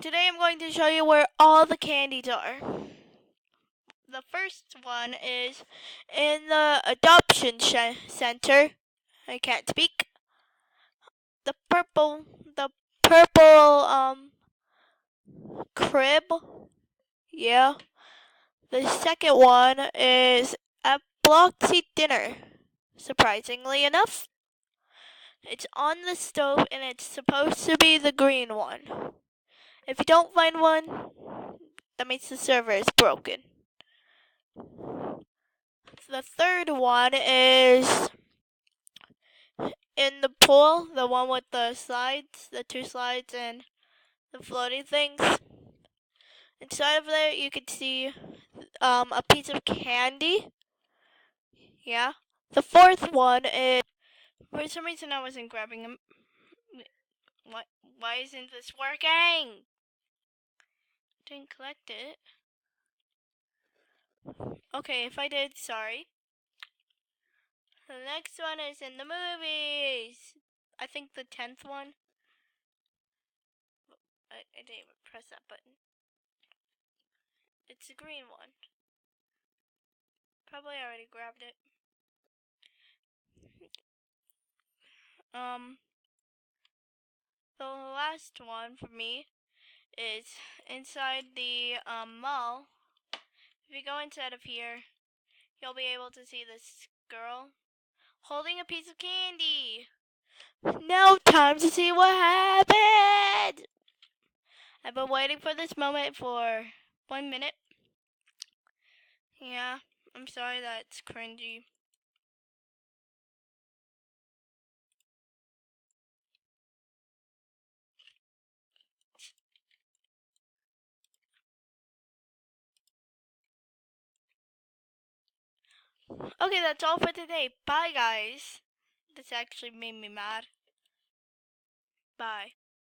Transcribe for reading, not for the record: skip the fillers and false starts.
Today I'm going to show you where all the candies are. The first one is in the adoption center. I can't speak. The purple crib. Yeah. The second one is at Bloxy dinner. Surprisingly enough, it's on the stove and it's supposed to be the green one. If you don't find one, that means the server is broken. The third one is in the pool, the one with the slides, the two slides and the floating things. Inside of there, you can see a piece of candy. Yeah. The fourth one is, for some reason I wasn't grabbing them. What? Why isn't this working? Didn't collect it. Okay, if I did, sorry. The next one is in the movies. I think the 10th one. I didn't even press that button. It's the green one. Probably already grabbed it. The last one for me is inside the mall. If you go inside of here, you'll be able to see this girl holding a piece of candy. Now time to see what happened. I've been waiting for this moment for 1 minute. Yeah, I'm sorry that's cringy. Okay, that's all for today. Bye, guys. This actually made me mad. Bye.